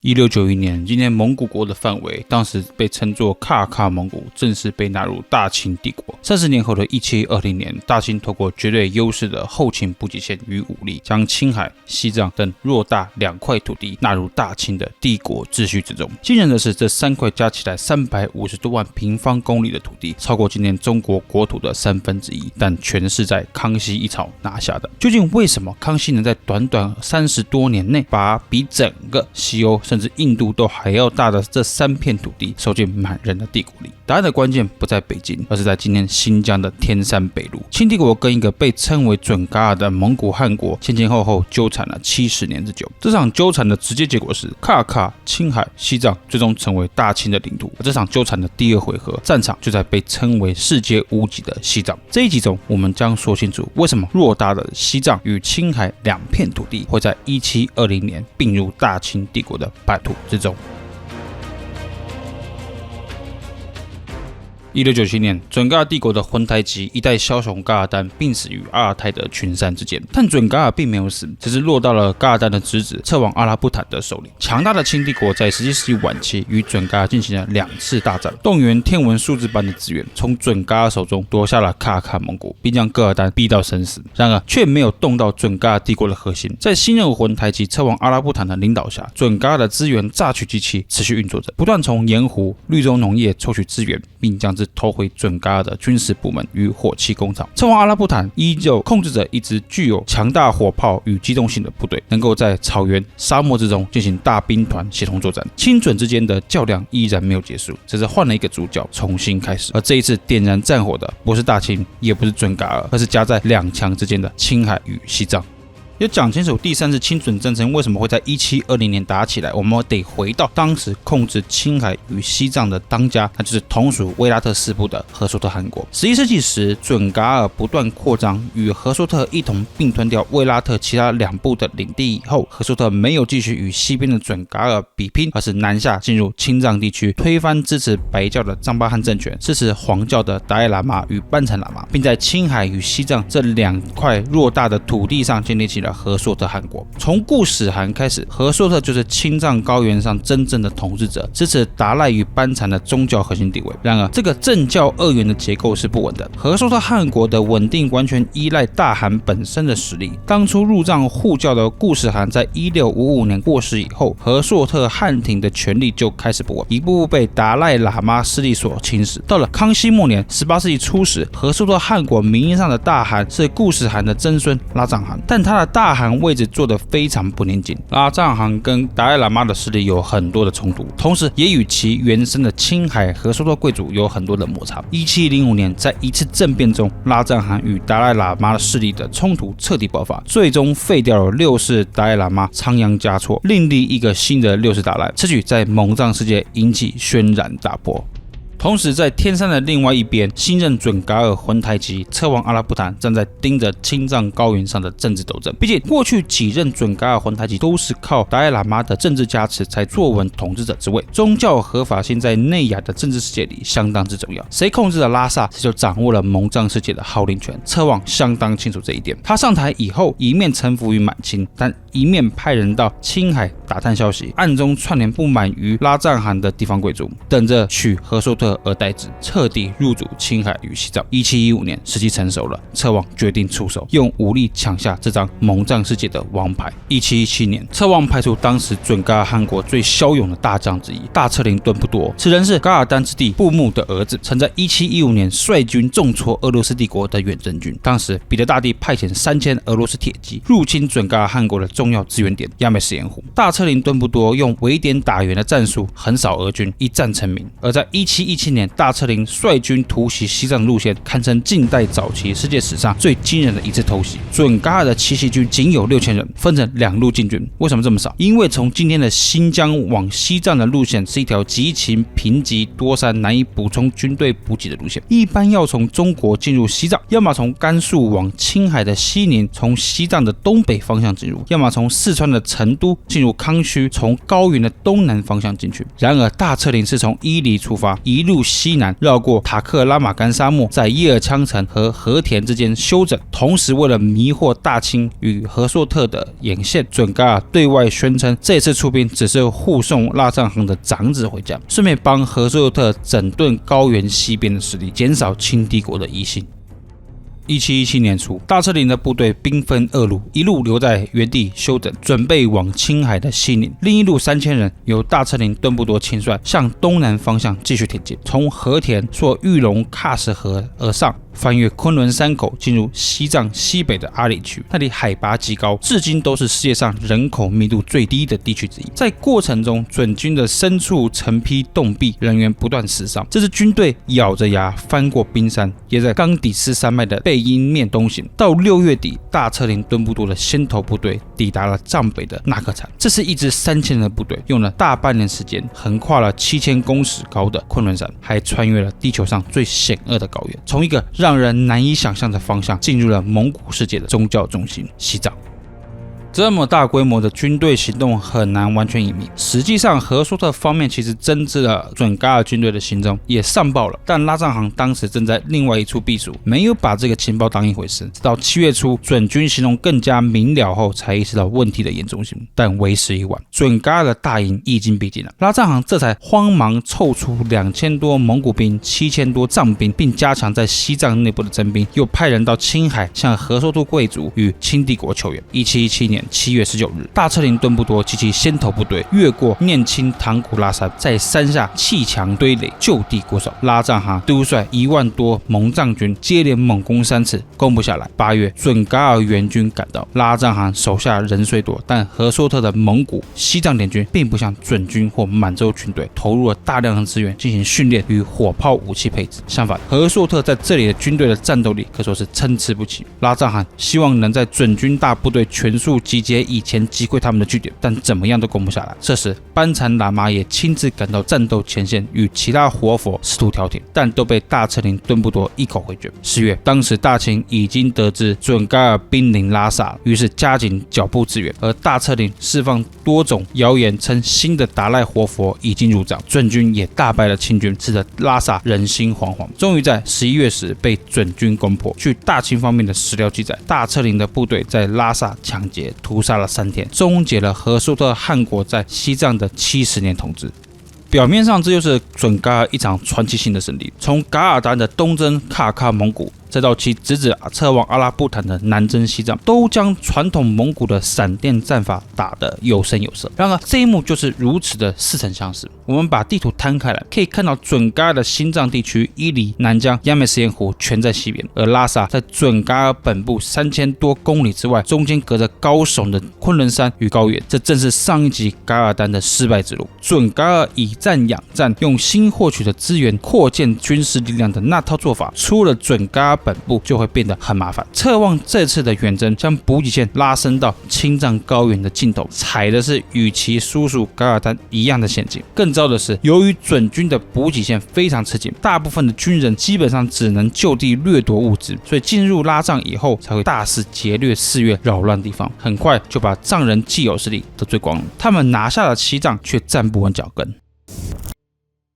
1691年，今天蒙古國的範圍，當時被稱作喀喀蒙古，正式被納入大清帝國。30年後的1720年，大清透過絕對優勢的後勤補給線與武力，將青海、西藏等偌大2塊土地納入大清的帝國秩序之中。驚人的是，這3塊加起來350多萬平方公里的土地，超過今天中國國土的1/3，但全是在康熙一朝拿下的。究竟為什麼康熙能在短短30多年內，把比整個西歐甚至印度都還要大的這3片土地收進滿人的帝國裡？答案的關鍵不在北京，而是在今天新疆的天山北路。清帝國跟一個被稱為準噶爾的蒙古汗國前後後糾纏了70年之久。這場糾纏的直接結果是，喀喀、青海、西藏最終成為大清的領土。而這場糾纏的第2回合戰場就在被稱為世界屋脊的西藏。這一集中，我們將說清楚為什麼偌大的西藏與青海2片土地會在1720年併入大清帝國的版圖之中。1697年，準噶爾帝國的皇太極一代梟雄噶爾丹病死於阿爾泰的群山之間，但準噶爾並沒有死，只是落到了噶爾丹的侄子策王阿拉布坦的手裡。強大的清帝國在17世紀晚期與準噶爾進行了2次大戰，動員天文數字般的資源，從準噶爾手中奪下了喀喀蒙古，並將噶爾丹逼到生死。然而，卻沒有動到準噶爾帝國的核心。在新任皇太極策王阿拉布坦的領導下，準噶爾的資源榨取機器持續運作着，不斷從鹽湖、綠洲農業抽取資源，並將之投回準噶爾的軍事部門與火器工廠。策王阿拉布坦依舊控制着一支具有強大火炮與機動性的部隊，能夠在草原、沙漠之中進行大兵團協同作戰。清準之間的較量依然沒有結束，只是換了一個主角，重新開始。而這一次點燃戰火的不是大清，也不是準噶爾，而是夾在2強之間的青海與西藏。要講清楚第3次清準戰爭為什麼會在1720年打起來，我們得回到當時控制青海與西藏的當家，那就是同屬威拉特四部的和硕特汗國。11世紀時，準噶爾不斷擴張，與和硕特一同併吞掉威拉特其他2部的領地以後，和硕特沒有繼續與西邊的準噶爾比拼，而是南下進入青藏地區，推翻支持白教的藏巴汗政權，支持黃教的達賴喇嘛與班禪喇嘛，並在青海與西藏這2塊偌大的土地上建立起了和碩特汗國。從固始汗開始，和碩特就是青藏高原上真正的統治者，支持達賴與班禪的宗教核心地位。然而，這個政教2元的結構是不穩的。和碩特汗國的穩定完全依賴大汗本身的實力。當初入藏護教的固始汗在1655年過世以後，和碩特汗庭的權力就開始不穩，一步步被達賴喇嘛勢力所侵蝕。到了康熙末年18世紀初時，和碩特汗國名義上的大汗是固始汗的曾孫拉藏汗，但他的大汗位置做得非常不嚴謹，拉藏汗跟達賴喇嘛的勢力有很多的衝突，同時也與其原生的青海和碩特貴族有很多的摩擦。1705年，在一次政變中，拉藏汗與達賴喇嘛的勢力的衝突徹底爆發，最終廢掉了6世達賴喇嘛倉央嘉措，另立一個新的6世達賴，此舉在蒙藏世界引起軒然大波。同時，在天山的另外一邊，新任準噶爾皇太極策王阿拉布坦正在盯着青藏高原上的政治鬥爭。畢竟，過去幾任準噶爾皇太極都是靠達賴喇嘛的政治加持才坐穩統治者之位。宗教合法性在內亞的政治世界裡相當之重要。誰控制了拉薩，誰就掌握了蒙藏世界的號令權。策王相當清楚這一點。他上台以後，一面臣服於滿清，但一面派人到青海打探消息，暗中串聯不滿於拉藏汗的地方貴族，等着取和碩特而代之，徹底入主青海與西藏。1715年，時機成熟了，策王決定出手，用武力搶下這張蒙藏世界的王牌。1717年，策王派出當時準噶爾汗國最驍勇的大將之一大策林敦不多，此人是噶爾丹之弟布木的兒子，曾在1715年率軍重挫俄羅斯帝國的遠征軍。當時彼得大帝派遣3000俄羅斯鐵騎入侵準噶爾汗國的重要資源點亞美什鹽湖，大策林敦不多用圍點打援的戰術橫掃俄軍，一戰成名。而在1717年，大策林率軍突襲西藏的路線，堪稱近代早期世界史上最驚人的一次偷襲。準噶爾的奇襲軍僅有6000人，分成2路進軍。為什麼這麼少？因為從今天的新疆往西藏的路線是一條極其貧瘠多山、難以補充軍隊補給的路線。一般要從中國進入西藏，要麼從甘肅往青海的西寧，從西藏的東北方向進入；要麼從四川的成都進入康區，從高原的東南方向進去。然而，大策林是從伊犁出發，一路路西南，繞過塔克拉瑪干沙漠，在葉爾羌城和和田之間休整。同時，為了迷惑大清與和碩特的眼線，準噶爾對外宣稱這次出兵只是護送拉藏汗的長子回家，順便幫和碩特整頓高原西邊的勢力，減少清帝國的疑心。1717年初，大車輪的部隊兵分二路，一路留在原地休整，準備往青海的西寧；另一路3000人由大車輪敦布多亲率，向東南方向繼續挺進，從和田溯玉龍喀什河而上，翻越昆崙山口，進入西藏西北的阿里區，那裡海拔極高，至今都是世界上人口密度最低的地區之一。在過程中，準軍的深處成批洞壁，人員不斷死傷。這支軍隊咬着牙翻過冰山，也在岡底斯山脈的背陰面東行。到6月底，大車輪敦布多的先頭部隊抵達了藏北的納克產。這是一支3000人的部隊，用了大半年時間，橫跨了7000公尺高的昆崙山，還穿越了地球上最險惡的高原，從一個讓人難以想象的方向進入了蒙古世界的宗教中心西藏。這麼大規模的軍隊行動很難完全隱秘。實際上，和碩特方面其實偵知了準噶爾軍隊的行蹤，也上報了，但拉藏汗當時正在另外一處避暑，沒有把這個情報當一回事。直到7月初，準軍行動更加明了後，才意識到問題的嚴重性。但為時已晚，準噶爾的大營已經逼近了，拉藏汗這才慌忙湊出2000多蒙古兵、7000多藏兵，並加強在西藏內部的徵兵，又派人到青海向和碩特貴族與清帝國求援。1717年7月19日，大車輪敦布多及其先頭部隊越過念青唐古拉山，在山下砌牆堆壘，就地固守。拉藏汗督率1萬多蒙藏軍接連猛攻3次，攻不下來。8月，準噶爾援軍趕到，拉藏汗手下人雖多，但和碩特的蒙古、西藏聯軍並不像準軍或滿洲軍隊投入了大量的資源進行訓練與火炮武器配置。相反，和碩特在這裡的軍隊的戰鬥力可說是參差不齊。拉藏汗希望能在準軍大部隊全數集結以前擊潰他們的據點，但怎麼樣都攻不下來。這時，班禪喇嘛也親自趕到戰鬥前線，與其他活佛試圖調停，但都被大車輪敦布多一口回絕。10月，當時大清已經得知準噶爾兵臨拉薩，於是加緊腳步支援，而大車輪釋放多種謠言，稱新的達賴活佛已經入藏，準軍也大敗了清軍，使得拉薩人心惶惶。終於在11月時被準軍攻破。據大清方面的史料記載，大車輪的部隊在拉薩搶劫屠殺了3天，終結了和碩特汗國在西藏的70年統治。表面上，這就是準噶爾一場傳奇性的勝利，從噶爾丹的東征喀喀蒙古，再到其侄子策妄阿拉布坦的南征西藏，都將傳統蒙古的閃電戰法打得有聲有色。然而，這一幕就是如此的似曾相識。我們把地圖攤開來，可以看到準噶爾的心臟地區伊犁、南疆、亞美斯鹽湖全在西邊，而拉薩在準噶爾本部3000多公里之外，中間隔着高聳的昆崙山與高原。這正是上一集噶爾丹的失敗之路。準噶爾以戰養戰，用新獲取的資源擴建軍事力量的那套做法，出了準噶爾本部就會變得很麻煩。策妄這次的遠征將補給線拉伸到青藏高原的盡頭，踩的是與其叔叔噶爾丹一樣的陷阱。更糟的是，由於準軍的補給線非常吃緊，大部分的軍人基本上只能就地掠奪物資，所以進入拉藏以後才會大肆劫掠寺院，擾亂地方，很快就把藏人既有勢力得罪光了。他們拿下了西藏，卻站不穩腳跟。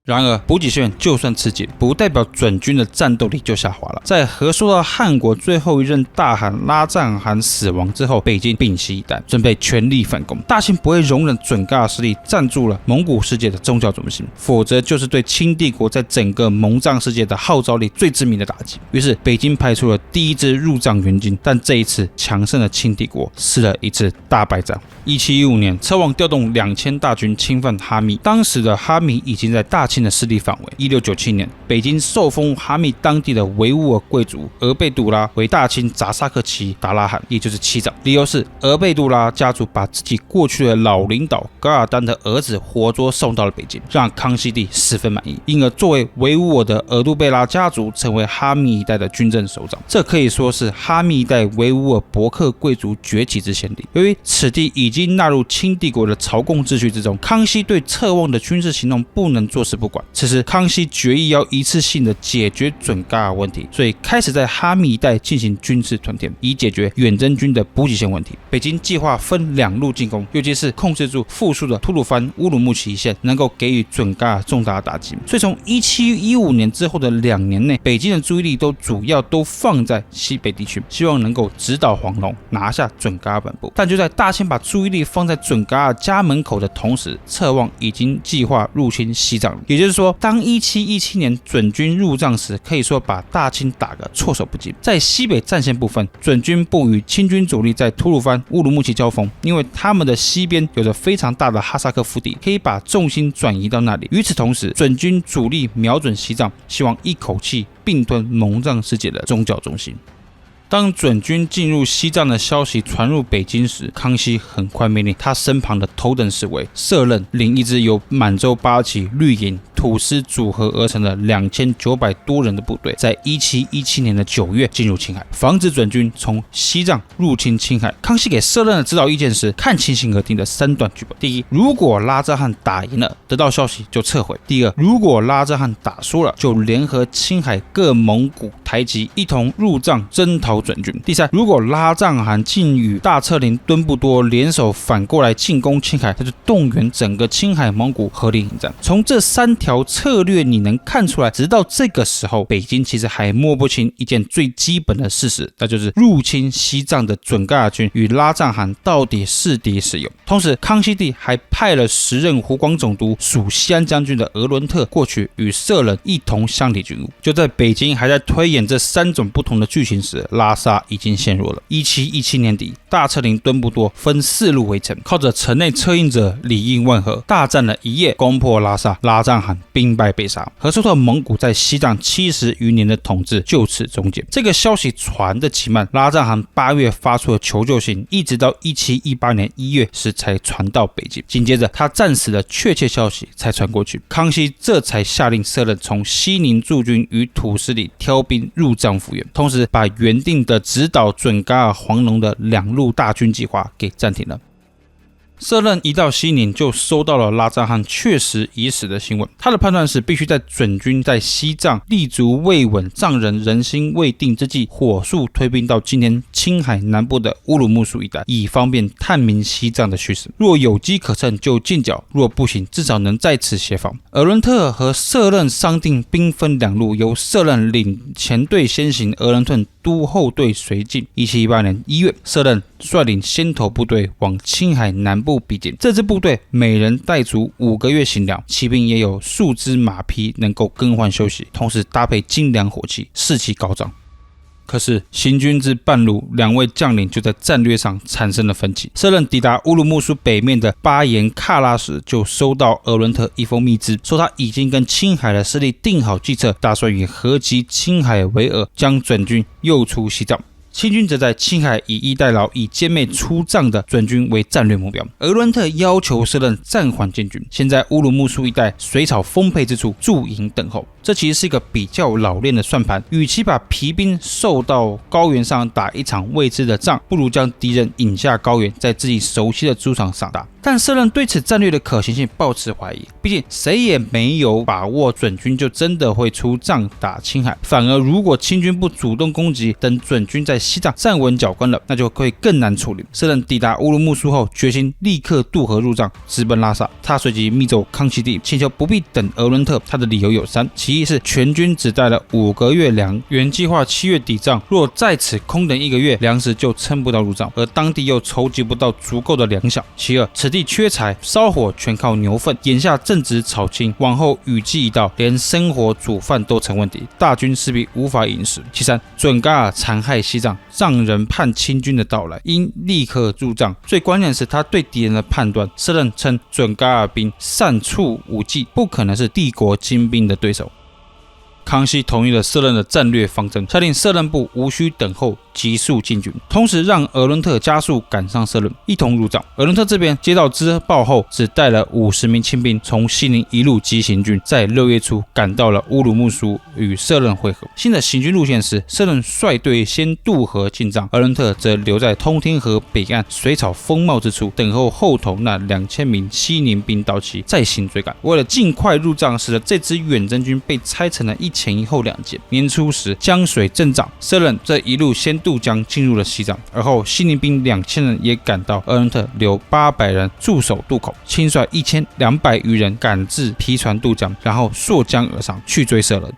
然而，補給線就算吃緊，不代表準軍的戰鬥力就下滑了。在和碩特汗國最後一任大汗拉藏汗死亡之後，北京屏息以待，準備全力反攻。大清不會容忍準噶爾勢力佔據了蒙古世界的宗教中心，否則就是對清帝國在整個蒙藏世界的號召力最致命的打擊。於是，北京派出了第一支入藏援軍，但這一次強盛的清帝國失了一次大敗仗。1715年，策妄調動2000大軍侵犯哈密，當時的哈密已經在大清的勢力範圍。1697年，北京受封哈密當地的維吾爾貴族額貝杜拉為大清扎薩克齊達拉罕，也就是七長。理由是額貝杜拉家族把自己過去的老領導噶爾丹的兒子活捉送到了北京，讓康熙帝十分滿意，因而作為維吾爾的額杜貝拉家族成為哈密一帶的軍政首長。這可以說是哈密一帶維吾爾伯克貴族崛起之先例。由於此地已經納入清帝國的朝貢秩序之中，康熙對策妄的軍事行動不能坐視不不管。此時康熙決意要一次性的解決準噶爾問題，所以開始在哈密一帶進行軍事屯田，以解決遠征軍的補給線問題。北京計劃分兩路進攻，尤其是控制住富庶的吐魯番、烏魯木齊一線，能夠給予準噶爾重大的打擊。所以從1715年之後的2年內，北京的注意力主要都放在西北地區，希望能夠直搗黃龍，拿下準噶爾本部。但就在大清把注意力放在準噶爾家門口的同時，側望已經計劃入侵西藏。也就是說，當1717年準軍入藏時，可以說把大清打個措手不及。在西北戰線部分，準軍不與清軍主力在吐魯番、烏魯木齊交鋒，因為他們的西邊有着非常大的哈薩克腹地，可以把重心轉移到那裡。與此同時，準軍主力瞄準西藏，希望一口氣併吞蒙藏世界的宗教中心。當準軍進入西藏的消息傳入北京時，康熙很快命令他身旁的頭等侍衛攝任領一支由滿洲八旗、綠營、土司組合而成的2900多人的部隊，在1717年的9月進入青海，防止準軍從西藏入侵青海。康熙給攝任的指導意見是看情形而定的3段劇本：第一，如果拉扎汗打贏了，得到消息就撤回；第二，如果拉扎汗打輸了，就聯合青海各蒙古台籍一同入藏征討準軍；第三，如果拉藏汗竟與大策林敦布多聯手反過來進攻青海，他就動員整個青海蒙古合力迎戰。從這3條策略你能看出來，直到這個時候，北京其實還摸不清一件最基本的事實，那就是入侵西藏的準噶爾軍與拉藏汗到底是敵是友。同時，康熙帝還派了時任湖廣总督、屬西安將軍的额伦特過去與攝任一同相抵軍務。就在北京還在推演這3種不同的劇情時，拉薩已經陷入了。1717年底，大策林敦布多分4路圍城，靠着城內策应者里应萬和，大戰了1夜，攻破拉薩，拉藏汗兵敗被殺，和收特蒙古在西藏70餘年的統治就此終結。這個消息傳得奇慢，拉藏汗8月發出了求救信，一直到1718年1月時才傳到北京。緊接着，他戰死的確切消息才傳過去，康熙這才下令攝任從西寧駐軍與土司裡挑兵入藏復員，同時把原定的直搗準噶爾黃龍的2路大軍計劃給暫停了。攝任一到西寧就收到了拉藏汗確實已死的新聞，他的判斷是必須在準軍在西藏立足未穩、藏人人心未定之際，火速推兵到今天青海南部的烏魯木蘇一帶，以方便探明西藏的虛實。若有機可乘就進剿，若不行至少能在此協防。額倫特和攝任商定兵分2路，由攝任領前隊先行，額倫特督後隊隨進。1718年1月，攝任率領先頭部隊往青海南部逼近。這支部隊每人帶足5個月行糧，騎兵也有數支馬匹能夠更換休息，同時搭配精良火器，士氣高漲。可是行軍至半路，2位將領就在戰略上產生了分歧。攝任抵達烏魯木蘇北面的巴顏喀拉時，就收到額倫特一封密資，說他已經跟青海的勢力定好計策，打算以合擊青海為餌，將準軍誘出西藏。清軍則在青海以逸待勞，以殲滅出藏的準軍為戰略目標。額倫特要求攝任暫緩進軍，先在烏魯木蘇一帶水草豐沛之處駐營等候。這其實是一個比較老練的算盤，與其把疲兵送到高原上打一場未知的仗，不如將敵人引下高原，在自己熟悉的主場上打。但攝任對此戰略的可行性抱持懷疑，畢竟誰也沒有把握準軍就真的會出藏打青海，反而如果清軍不主動攻擊，等準軍在西藏站穩腳跟了，那就會更難處理。攝任抵達烏魯木蘇後，決心立刻渡河入藏，直奔拉薩。他隨即密奏康熙帝，請求不必等額倫特。他的理由有3：其一是全軍只帶了5個月糧，原計劃7月抵藏，若在此空等1個月，糧食就撐不到入藏，而當地又籌集不到足夠的糧饷；其二，此地缺柴，燒火全靠牛糞，眼下正值草青，往後雨季一到，連生火煮飯都成問題，大軍勢必無法飲食。其三，準噶爾殘害西藏，藏人盼清軍的到來，應立刻入藏。最關鍵的是他對敵人的判斷，攝任稱準噶爾兵善處武技，不可能是帝國精兵的對手。康熙同意了色任的戰略方針，下令色任部無需等候，急速進軍，同時讓額倫特加速趕上色任，一同入帳。額倫特這邊接到知報後，只帶了50名親兵從西寧一路急行軍，在6月初趕到了烏魯木蘇與色任會合。新的行軍路線是色任率隊先渡河進帳，額倫特則留在通天河北岸水草豐茂之處，等候後頭那2000名西寧兵到齊，再行追趕。為了盡快入帳，使得這支遠征軍被拆成了一前一後兩節。年初時，江水震漲，色任這一路先渡江進入了西帳，而後西寧兵2000人也趕到，額倫特留800人駐守渡口，親率1200餘人趕至皮船渡江，然後溯江而上去追色任。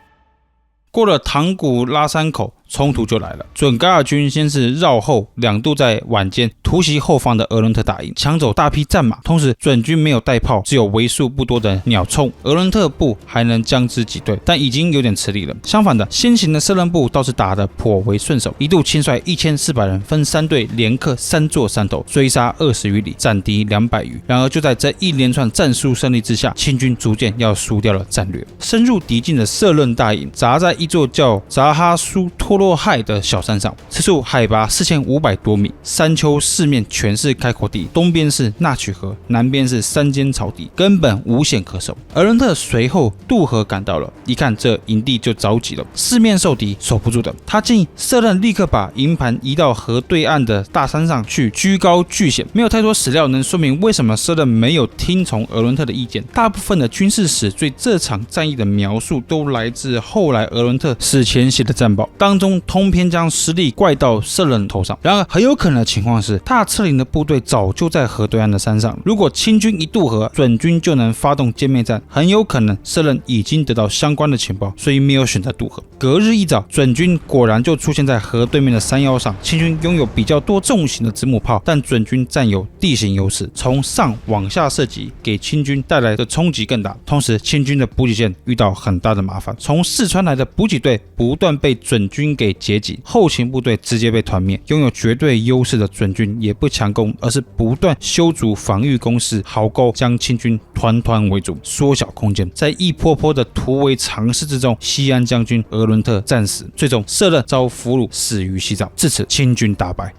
過了塘沽拉山口，衝突就來了。準噶爾軍先是繞後2度在晚間突襲後方的額倫特大營，搶走大批戰馬，同時準軍沒有帶炮，只有為數不多的鳥雪，額倫特部還能將之擊退，但已經有點吃力了。相反的，先行的色任部倒是打得頗為順手，一度親率1400人分3隊連克3座山頭，追殺20餘里，斬敵200餘。然而就在這一連串戰術勝利之下，清軍逐漸要輸掉了戰略。深入敵境的色任大營扎在一座叫扎哈蘇托洛亥的小山上，此處海拔4500多米，山丘四面全是開闊地，東邊是納曲河，南邊是山間草地，根本無險可守。額倫特隨後渡河趕到了，一看這營地就着急了，四面受敵，守不住的。他建議色任立刻把營盤移到河對岸的大山上去，居高拒險。沒有太多史料能說明為什麼色任沒有聽從額倫特的意見，大部分的軍事史對這場戰役的描述都來自後來額倫特死前寫的戰報，當中通篇將失利怪到色任頭上。然而很有可能的情況是，大策lin的部隊早就在河對岸的山上，如果清軍一渡河，準軍就能發動殲滅戰，很有可能色任已經得到相關的情報，所以沒有選擇渡河。隔日一早，準軍果然就出現在河對面的山腰上。清軍擁有比較多重型的子母炮，但準軍占有地形優勢，從上往下射擊給清軍帶來的衝擊更大。同時，清軍的補給線遇到很大的麻煩，從四川來的補給隊不斷被準軍給截擊，後勤部隊直接被團滅。擁有絕對優勢的準軍也不強攻，而是不斷修築防禦工事、壕溝，將清軍團團圍住，縮小空間。在一波波的突圍嘗試之中，西安將軍額倫特戰死，最終色任遭俘虜，死於西帳。至此，清軍大敗。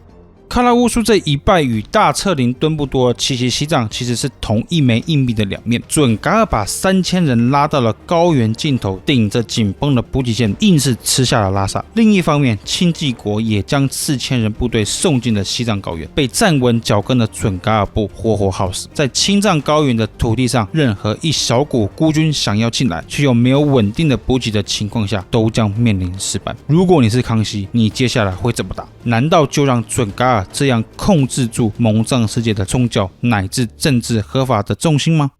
喀拉烏蘇這一敗與大策lin敦布多奇襲西帳其實是同一枚硬幣的兩面。準噶爾把3000人拉到了高原盡頭，頂着緊繃的補給線，硬是吃下了拉薩。另一方面，清帝國也將4000人部隊送進了西藏高原，被站穩腳跟的準噶爾部活活耗死。在青藏高原的土地上，任何一小股孤軍想要進來，卻又沒有穩定的補給的情況下，都將面臨失敗。如果你是康熙，你接下來會怎麼打？難道就讓準噶爾這樣控制住蒙藏世界的宗教乃至政治合法的重心嗎？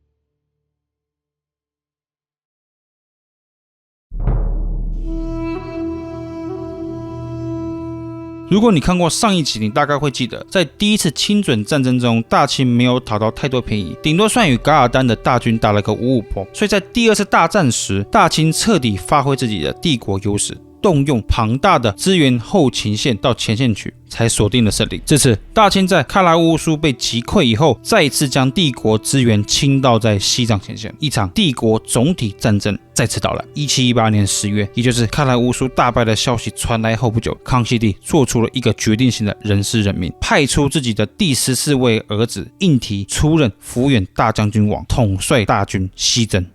如果你看過上一集，你大概會記得，在第一次清準戰爭中，大清沒有討到太多便宜，頂多算與噶爾丹的大軍打了個五五波。所以在第二次大戰時，大清徹底發揮自己的帝國優勢，動用龐大的資源後勤線到前線去，才鎖定了勝利。這次大清在喀拉烏蘇被擊潰以後，再一次將帝國資源傾倒在西藏前線，一場帝國總體戰爭再次到來。1718年10月，也就是喀拉烏蘇大敗的消息傳來後不久，康熙帝做出了一個決定性的人事任命，派出自己的第14位兒子胤禔出任撫遠大將軍王，統帥大軍西征。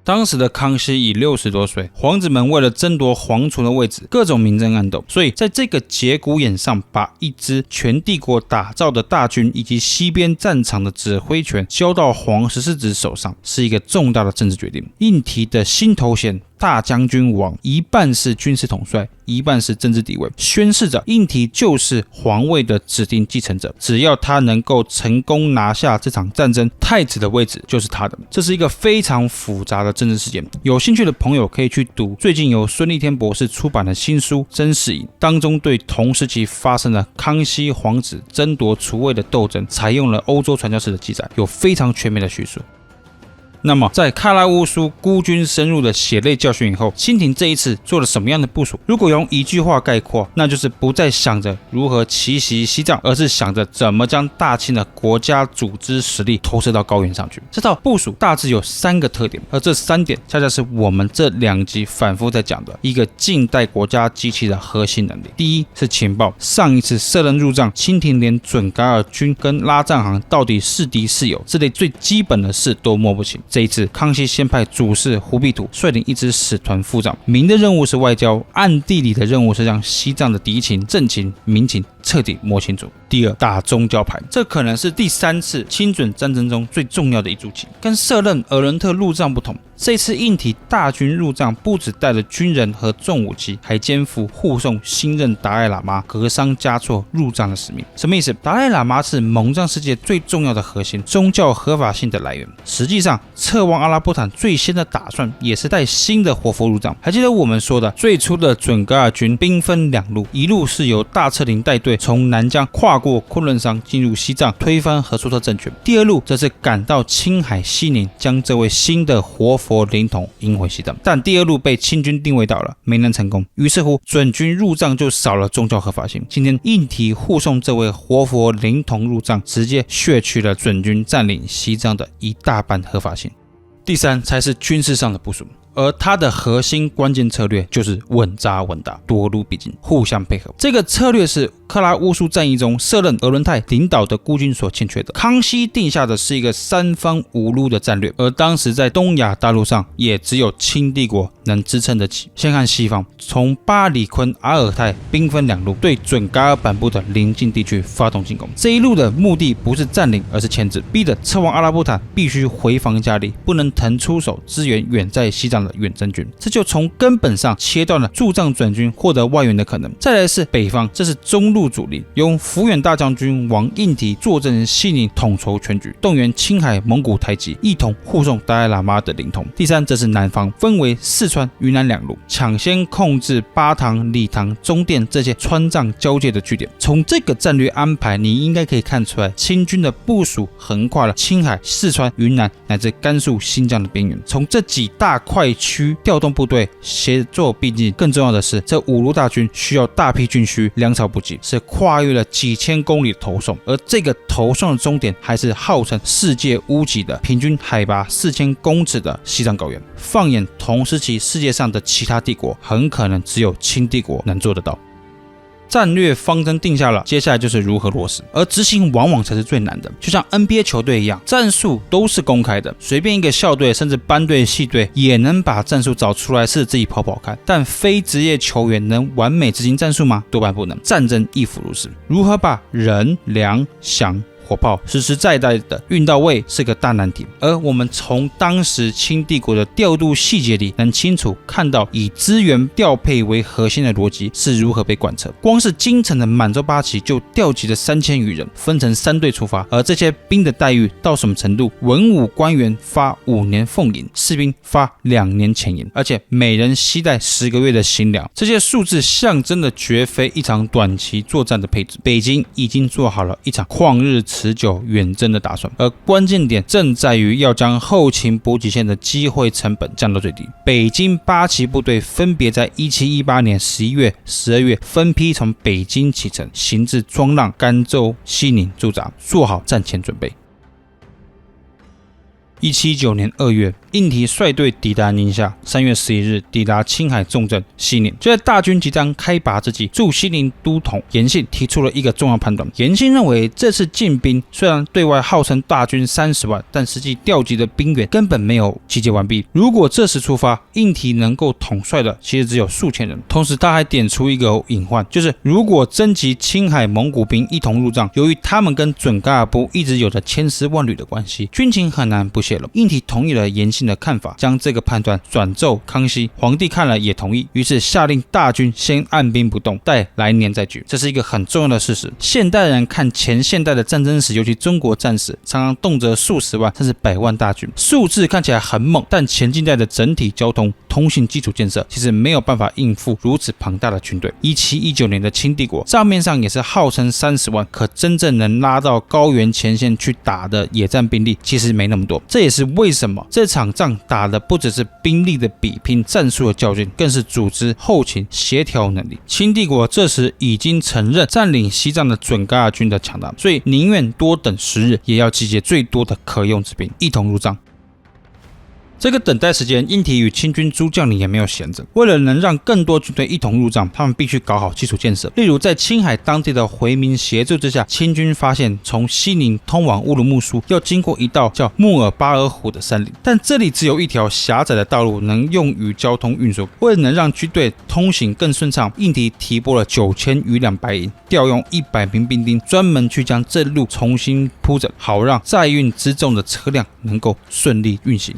當時的康熙已60多歲，皇子們為了爭奪皇儲的位置，各種明爭暗鬥，所以在這個節骨眼上，把一支全帝國打造的大軍以及西邊戰場的指揮權交到皇14子手上，是一個重大的政治決定。胤禔的新頭銜大將軍王，一半是軍事統帥，一半是政治地位，宣示着胤禔就是皇位的指定繼承者。只要他能夠成功拿下這場戰爭，太子的位置就是他的。這是一個非常複雜的政治事件，有興趣的朋友可以去讀最近由孫立天博士出版的新書《真實營》，當中對同時期發生的康熙皇子爭奪儲位的鬥爭，採用了歐洲傳教士的記載，有非常全面的敘述。那麼在喀拉烏蘇孤軍深入的血淚教訓以後，清廷這一次做了什麼樣的部署？如果用一句話概括，那就是不再想着如何奇襲西藏，而是想着怎麼將大清的國家組織實力投射到高原上去。這套部署大致有3個特點，而這3點恰恰是我們這2集反覆在講的一個近代國家機器的核心能力。第一是情報，上一次色楞入藏，清廷連準噶爾軍跟拉藏行到底是敵是友這類最基本的事都摸不清。這一次，康熙先派主事忽必土率領一支使團赴藏，明的任務是外交，暗地裡的任務是讓西藏的敵情、政情、民情徹底摸清楚。第二，打宗教牌，這可能是第3次清準戰爭中最重要的一株棋。跟色楞、額倫特入藏不同，這次印提大軍入藏，不只帶了軍人和重武器，還肩負護送新任達賴喇嘛格桑嘉措入藏的使命。什麼意思？達賴喇嘛是蒙藏世界最重要的核心，宗教合法性的來源。實際上，策王阿拉布坦最先的打算也是帶新的活佛入藏。還記得我們說的，最初的準噶爾軍兵分2路，一路是由大策林帶隊從南疆跨過昆崙山進入西藏，推翻和硕特政權；第2路則是趕到青海西寧，將這位新的活佛靈童迎回西藏。但第2路被清軍定位到了，沒能成功。於是乎，準軍入藏就少了宗教合法性。今天印提護送這位活佛靈童入藏，直接削去了準軍佔領西藏的一大半合法性。第3才是軍事上的部署。而它的核心關鍵策略就是穩紮穩打，多路必進，互相配合。這個策略是喀拉烏蘇戰役中色楞、額倫泰領導的孤軍所欠缺的。康熙定下的是一個3方5路的戰略，而當時在東亞大陸上也只有清帝國能支撐得起。先看西方，從巴里坤、阿爾泰兵分2路，對準噶爾版部的鄰近地區發動進攻。這一路的目的不是佔領，而是牽制，逼得策王阿拉布坦必須回防加力，不能騰出手支援遠在西藏的遠征軍，這就從根本上切斷了駐藏準軍獲得外援的可能。再來是北方，這是中路主力，由福遠大將軍王印提坐鎮西寧，統籌全局，動員青海、蒙古台吉一同護送達賴喇嘛的靈童。第3則是南方，分為四川、雲南2路，搶先控制巴塘、理塘、中甸這些川藏交界的據點。從這個戰略安排，你應該可以看出來，清軍的部署橫跨了青海、四川、雲南乃至甘肅、新疆的邊緣。從這幾大塊區調動部隊，協作並進。更重要的是，這5路大軍需要大批軍需，糧草補給，是跨越了幾千公里的投送。而這個投送的終點，還是號稱世界屋脊的平均海拔4000公尺的西藏高原。放眼同時期世界上的其他帝國，很可能只有清帝國能做得到。戰略方針定下了，接下來就是如何落實，而執行往往才是最難的。就像 NBA 球隊一樣，戰術都是公開的，隨便一個校隊甚至班隊、系隊也能把戰術找出來，是自己跑跑看。但非職業球員能完美執行戰術嗎？多半不能。戰爭亦復如是。如何把人、糧、饷、火炮實實在在的運到位是個大難題，而我們從當時清帝國的調度細節裡，能清楚看到以資源調配為核心的邏輯是如何被貫徹。光是京城的滿洲八旗就調集了3000餘人，分成3隊出發，而這些兵的待遇到什麼程度？文武官員發5年俸銀，士兵發2年錢銀，而且每人攜帶10個月的薪糧。這些數字象徵的絕非一場短期作戰的配置，北京已經做好了一場曠日持久遠征的打算，而關鍵點正在於要將後勤補給線的機會成本降到最低。北京8旗部隊分別在1718年11月、12月分批從北京啟程，行至莊浪、甘州、西寧駐紮，做好戰前準備。1719年2月，印提率隊抵達寧夏，3月11日抵達青海重鎮西寧。就在大軍即將開拔之際，駐西寧都統嚴信提出了一個重要判斷。嚴信認為，這次進兵雖然對外號稱大軍30萬，但實際調集的兵員根本沒有集結完畢。如果這時出發，印提能夠統帥的其實只有數千人。同時，他還點出一個隱患，就是如果徵集青海蒙古兵一同入藏，由於他們跟準噶爾部一直有着千絲萬縷的關係，軍情很難不洩露。印提同意了嚴信的看法，將這個判斷轉奏康熙。皇帝看了也同意，於是下令大軍先按兵不動，待來年再舉。這是一個很重要的事實。現代人看前現代的戰爭史，尤其中國戰史，常常動輒數十萬甚至100萬大軍，數字看起來很猛，但前近代的整體交通通信基礎建設，其實沒有辦法應付如此龐大的軍隊。1719年的清帝國賬面上也是號稱30萬，可真正能拉到高原前線去打的野戰兵力其實沒那麼多。這也是為什麼這場仗打的不只是兵力的比拼、戰術的較勁，更是組織、後勤、協調能力。清帝國這時已經承認佔領西藏的準噶爾軍的強大，所以寧願多等10日，也要集結最多的可用之兵，一同入帳。這個等待時間，印提與清軍諸將領也沒有閒着。為了能讓更多軍隊一同入帳，他們必須搞好基礎建設。例如，在青海當地的回民協助之下，清軍發現從西寧通往烏魯木蘇要經過一道叫木爾巴爾虎的山嶺，但這裡只有一條狹窄的道路能用於交通運輸。為了能讓軍隊通行更順暢，印提提撥了9000餘兩白銀，調用100名兵丁，專門去將這路重新鋪整，好讓載運輜重的車輛能夠順利運行。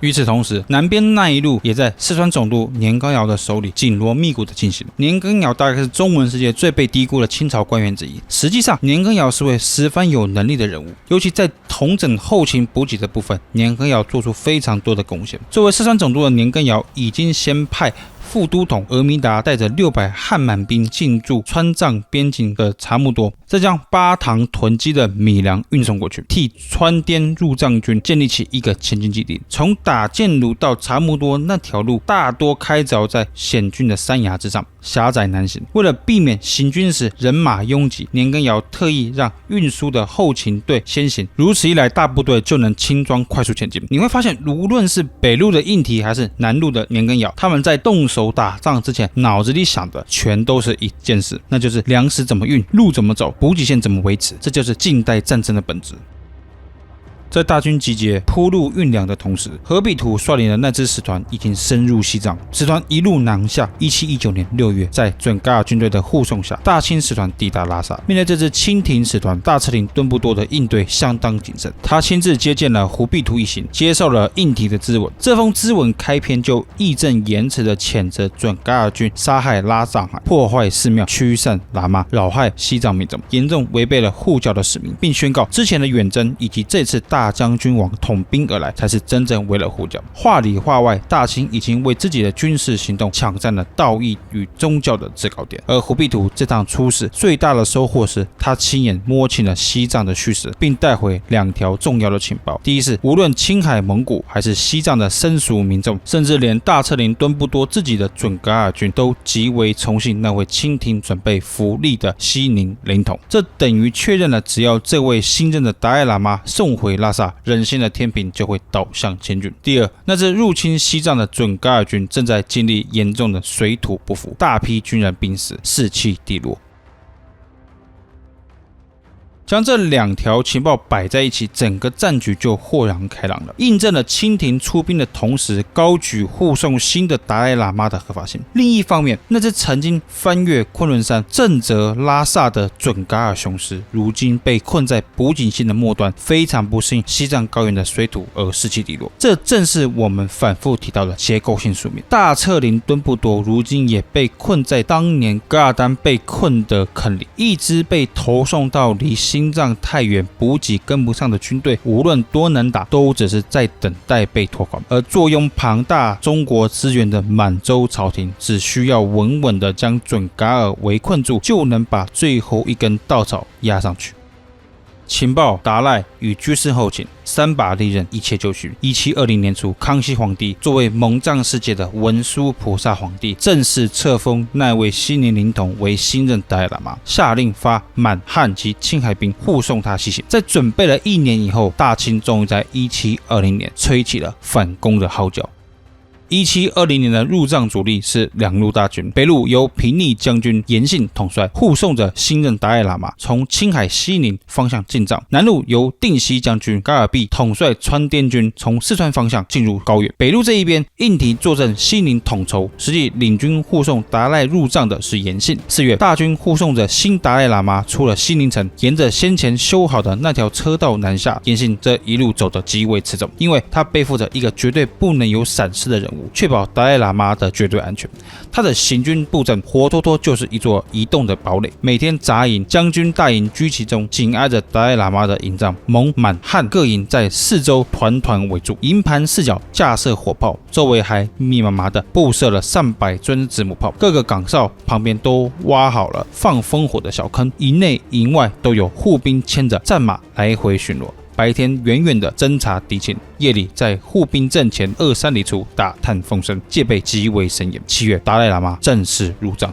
與此同時，南邊那一路也在四川總督年羹堯的手裡緊鑼密鼓地進行。年羹堯大概是中文世界最被低估的清朝官員之一。實際上，年羹堯是位十分有能力的人物，尤其在統整後勤補給的部分，年羹堯做出非常多的貢獻。作為四川總督的年羹堯，已經先派副都統額彌達帶着600漢滿兵進駐川藏邊境的察木多，再將巴塘囤積的米糧運送過去，替川滇入藏軍建立起一個前進基地。從打箭爐到察木多那條路大多開鑿在險峻的山崖之上，狹窄難行。為了避免行軍時人馬擁擠，年羹堯特意讓運輸的後勤隊先行，如此一來，大部隊就能輕裝快速前進。你會發現，無論是北路的印提還是南路的年羹堯，他們在動手打仗之前，腦子裡想的全都是一件事，那就是糧食怎麼運，路怎麼走，補給線怎麼維持。這就是近代戰爭的本質。在大軍集結鋪路運糧的同時，何必圖率領的那支使團已經深入西藏。使團一路南下。1719年6月，在準噶爾軍隊的護送下，大清使團抵達拉薩。面對這支清廷使團，大策林敦布多的應對相當謹慎。他親自接見了忽必圖一行，接受了印提的諮文。這封諮文開篇就義正言辭地譴責準噶爾軍殺害拉藏汗、破壞寺廟、驅散喇嘛、擾害西藏民眾，嚴重違背了護教的使命，並宣告之前的遠征以及這次大將軍王統兵而來，才是真正為了護教。話裡話外，大清已經為自己的軍事行動搶占了道義與宗教的制高點。而忽必圖這趟出使最大的收穫是，他親眼摸清了西藏的虛實，並帶回2條重要的情報。第一是，無論青海、蒙古還是西藏的生屬民眾，甚至連大策林敦布多自己的準噶爾軍，都極為崇信那位清廷準備福利的西寧靈統。這等於確認了，只要這位新任的達賴喇嘛送回拉薩，人心的天平就會倒向清軍。第二，那支入侵西藏的準噶爾軍正在經歷嚴重的水土不服，大批軍人病死，士氣低落。將這2條情報擺在一起，整個戰局就豁然開朗了，印證了清廷出兵的同時高舉護送新的達賴喇嘛的合法性。另一方面，那只曾經翻越昆崙山震懾拉薩的準噶爾雄獅，如今被困在補給線的末端，非常不適應西藏高原的水土而士氣低落。這正是我們反覆提到的結構性宿命。大策林敦布多如今也被困在當年噶爾丹被困的坑裡，一支被投送到離心臟太遠、補給跟不上的軍隊，無論多能打，都只是在等待被拖垮。而坐擁龐大中國資源的滿洲朝廷，只需要穩穩地將準噶爾圍困住，就能把最後一根稻草壓上去。情報、達賴與軍事後勤3把利刃，一切就緒。1720年初，康熙皇帝作為蒙藏世界的文殊菩薩皇帝，正式冊封那位西寧靈統為新任達賴喇嘛，下令發滿漢及青海兵護送他西行。在準備了1年以後，大清終於在1720年吹起了反攻的號角。1720年的入藏主力是2路大軍，北路由平逆將軍嚴信統帥，護送着新任達賴喇嘛從青海西寧方向進藏；南路由定西將軍噶爾弼統帥川滇軍從四川方向進入高原。北路這一邊，印提坐鎮西寧統籌，實際領軍護送達賴入藏的是嚴信。4月，大軍護送着新達賴喇嘛出了西寧城，沿着先前修好的那條車道南下。嚴信這一路走得極為持重，因為他背負着一個絕對不能有閃失的任務。務，確保達賴喇嘛的絕對安全。他的行軍布陣活脫脫就是一座移動的堡壘，每天紮營，將軍大營居其中，緊挨着達賴喇嘛的營帳，蒙、滿、漢各營在四周團團圍住，營盤四角架設火炮，周圍還密密麻麻的布設了300尊子母炮，各個崗哨旁邊都挖好了放烽火的小坑，營內營外都有護兵牽着戰馬來回巡邏。白天遠遠的偵察敵情，夜裡在護兵陣前2-3里處打探風聲，戒備極為森嚴。7月，達賴喇嘛正式入帳。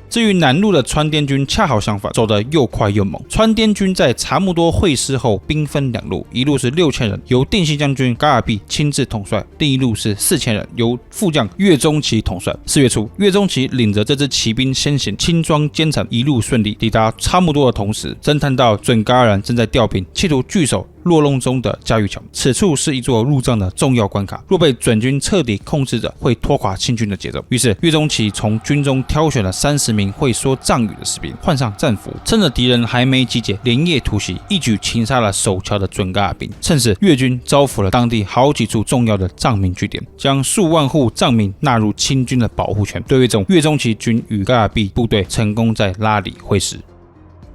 至於南路的川滇軍恰好相反，走得又快又猛。川滇軍在查木多會師後兵分2路，一路是6000人，由定西將軍噶爾弼親自統帥；另一路是4000人，由副將岳鍾琪統帥。4月初，岳鍾琪領着這支騎兵先行，輕裝兼程，一路順利抵達查木多的同時，偵探到準噶爾人正在調兵，企圖據守落龍中的嘉峪橋，此處是一座入帳的重要關卡，若被準軍徹底控制着，會拖垮清軍的節奏。於是岳鍾琪從軍中挑選了30名會說藏語的士兵，換上戰服，趁着敵人還沒集結，連夜突襲，一舉擒殺了守橋的準噶爾兵。趁勢，越軍招撫了當地好幾處重要的藏民據點，將數萬戶藏民納入清軍的保護圈。對於這種，岳鍾琪軍與噶爾弼部隊成功在拉里會師。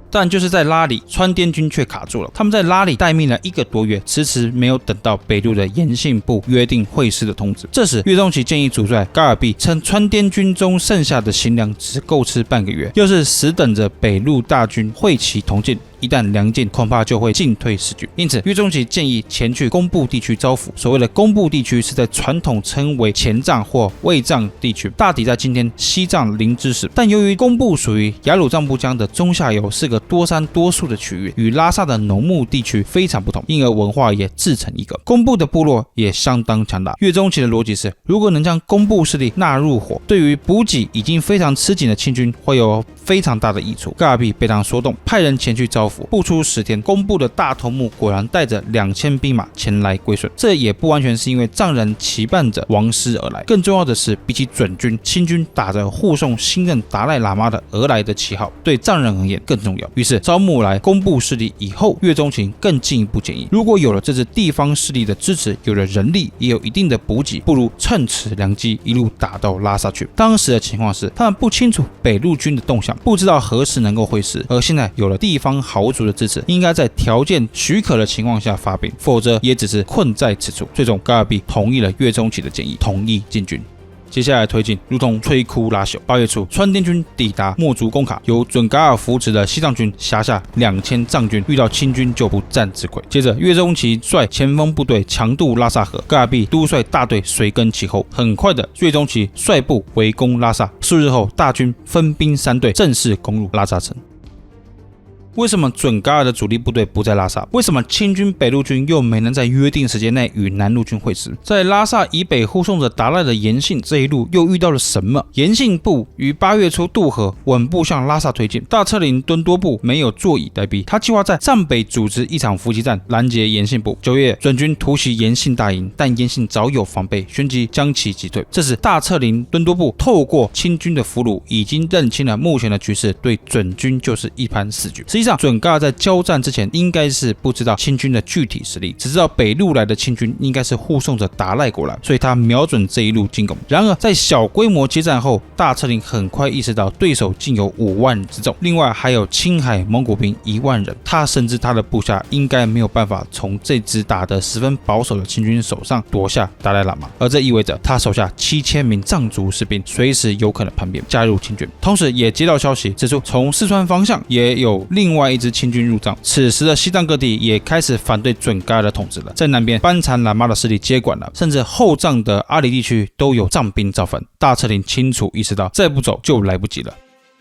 但就是在拉里，川滇軍卻卡住了。他們在拉里待命了1個多月，遲遲沒有等到北路的延信部約定會師的通知。這時，岳鍾琪建議主帥噶爾弼趁川滇軍中剩下的行糧只夠吃半個月，要是死等着北路大軍會齊同進，一旦糧盡，恐怕就會進退失據。因此，岳鍾琪建議前去公部地區招撫。所謂的公部地區，是在傳統稱為前藏或衛藏地區，大抵在今天西藏林芝市。但由於公部屬於雅魯藏布江的中下游，是個多山多樹的區域，與拉薩的農牧地區非常不同，因而文化也自成一格。公部的部落也相當強大。岳鍾琪的邏輯是，如果能將公部勢力納入夥，對於補給已經非常吃緊的清軍會有非常大的益處。噶爾弼被他說動，派人前去招撫。不出10天，公部的大頭目果然帶着2000兵馬前來歸順。這也不完全是因為藏人期盼着王師而來，更重要的是，比起準軍，清軍打着護送新任達賴喇嘛的而來的旗號，對藏人而言更重要。於是招募來公部勢力以後，岳鍾琪更進一步建議，如果有了這支地方勢力的支持，有了人力，也有一定的補給，不如趁此良機一路打到拉薩去。當時的情況是，他們不清楚北路軍的動向，不知道何時能夠會師，而現在有了地方豪族的支持，應該在條件許可的情況下發兵，否則也只是困在此處。最終，噶爾弼同意了岳鍾琪的建議，同意進軍。接下來推進，如同摧枯拉朽。8月初，川滇軍抵達墨竹工卡，由準噶爾扶持的西藏軍轄下2000藏軍遇到清軍就不戰之愧。接着，岳鍾琪率前鋒部隊強渡拉薩河，噶爾弼督率大隊隨跟其後。很快的，岳鍾琪率部圍攻拉薩。數日後，大軍分兵3隊，正式攻入拉薩城。為什麼準噶爾的主力部隊不在拉薩？為什麼清軍北路軍又沒能在約定時間內與南路軍會師？在拉薩以北護送着達賴的延信這一路又遇到了什麼？延信部於8月初渡河，穩步向拉薩推進。大車輪敦多部沒有坐以待斃，他計劃在藏北組織一場伏擊戰，攔截延信部。9月，準軍突襲延信大營，但延信早有防備，旋即將其擊退。這時，大車輪敦多部透過清軍的俘虜，已經認清了目前的局勢，對準軍就是一盤死局。實際上，準噶爾在交戰之前應該是不知道清軍的具體實力，只知道北路來的清軍應該是護送着達賴過來，所以他瞄準這一路進攻。然而在小規模接戰後，大車輪很快意識到對手竟有5萬之眾，另外還有青海蒙古兵1萬人，他深知他的部下應該沒有辦法從這支打得十分保守的清軍手上奪下達賴喇嘛，而這意味着他手下7000名藏族士兵隨時有可能叛變加入清軍。同時也接到消息指出，從四川方向也有另外一支清軍入帳。此時的西藏各地也開始反對準噶爾的統治了，在南邊班禪喇嘛的勢力接管了，甚至後藏的阿里地區都有藏兵造反。大車輪清楚意識到再不走就來不及了。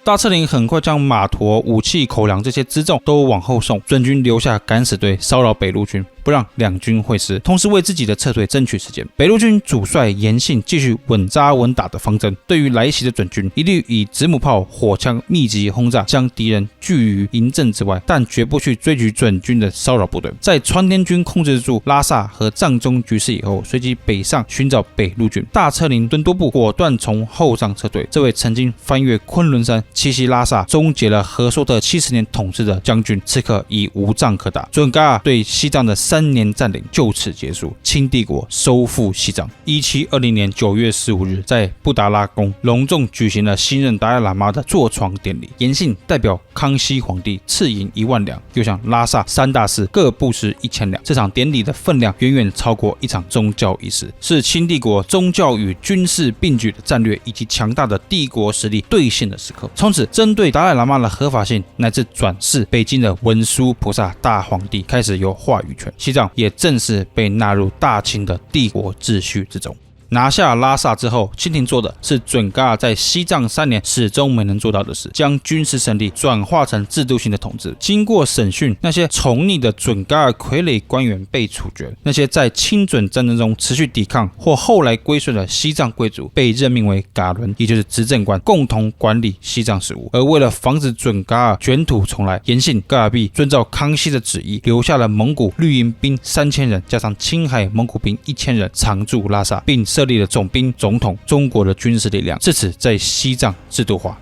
大車輪很快將馬馱、武器、口糧這些輜重都往後送，準軍留下敢死隊騷擾北路軍，不讓兩軍會師，同時為自己的撤退爭取時間。北路軍主帥延信繼續穩紮穩打的方針，對於來襲的準軍，一律以子母炮、火槍密集轟炸，將敵人拒於營陣之外，但絕不去追擊準軍的騷擾部隊。在川滇軍控制住拉薩和藏中局勢以後，隨即北上尋找北路軍。大車輪敦多部果斷從後藏撤退。這位曾經翻越昆崙山奇襲拉薩，終結了和碩特70年統治的將軍，此刻已無仗可打。準噶爾對西藏的3年佔領就此結束，清帝國收復西藏。1720年9月15日，在布達拉宮隆重舉行了新任達賴喇嘛的坐床典禮，延信代表康熙皇帝賜銀1萬兩，又向拉薩3大寺各布施1000兩。這場典禮的分量遠遠超過一場宗教儀式，是清帝國宗教與軍事並舉的戰略以及強大的帝國實力兌現的時刻。從此，針對達賴喇嘛的合法性乃至轉世北京的文殊菩薩大皇帝開始有話語權，西藏也正式被納入大清的帝國秩序之中。拿下拉薩之後，清廷做的是準噶爾在西藏3年始終沒能做到的事，將軍事勝利轉化成制度性的統治。經過審訊，那些從逆的準噶爾傀儡官員被處決，那些在清準戰爭中持續抵抗或後來歸順的西藏貴族被任命為噶倫，也就是執政官，共同管理西藏事務。而為了防止準噶爾捲土重來，延信噶爾弼遵照康熙的旨意，留下了蒙古綠營兵3000人，加上青海蒙古兵1000人常駐拉薩，並設立了總兵、總統，中國的軍事力量自此在西藏制度化。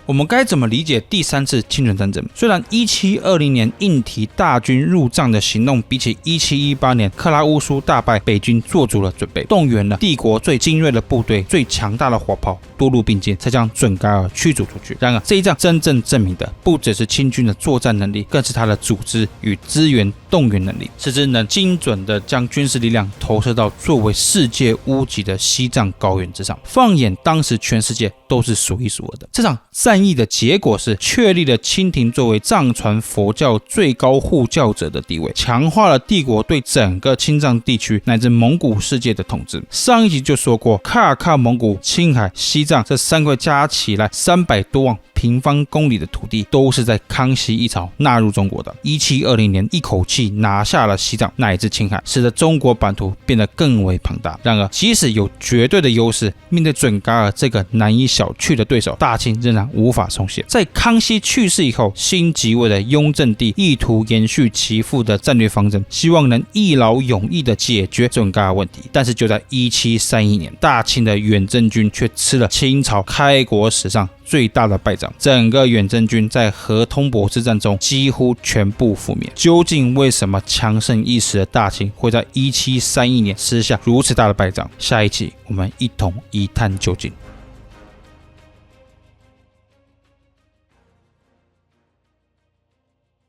我們該怎麼理解第3次清準戰爭？雖然1720年硬提大軍入藏的行動比起1718年克拉烏蘇大敗北軍做足了準備，動員了帝國最精銳的部隊、最強大的火炮，多路並進，才將準噶爾驅逐出去。然而這一仗真正證明的不只是清軍的作戰能力，更是他的組織與資源動員能力，使之能精準地將軍事力量投射到作為世界屋脊的西藏高原之上。放眼當時全世界都是數一數二的。這場戰役的結果是確立了清廷作為藏傳佛教最高護教者的地位，強化了帝國對整個青藏地區乃至蒙古世界的統治。上一集就說過，卡爾喀蒙古、青海、西藏這3塊加起來300多萬平方公里的土地，都是在康熙一朝納入中國的。1720年一口氣拿下了西藏乃至青海，使得中國版圖變得更為龐大。然而，即使有絕對的優勢，面對準噶爾這個難以小覷的對手，大清仍然無法鬆懈。在康熙去世以後，新即位的雍正帝意圖延續其父的戰略方針，希望能一勞永逸地解決準噶爾問題。但是就在1731年，大清的遠征軍卻吃了清朝開國史上最大的敗仗，整個遠征軍在河通博之戰中幾乎全部覆滅。究竟為什麼強盛一時的大清會在1731年吃下如此大的敗仗？下一期我們一同一探究竟。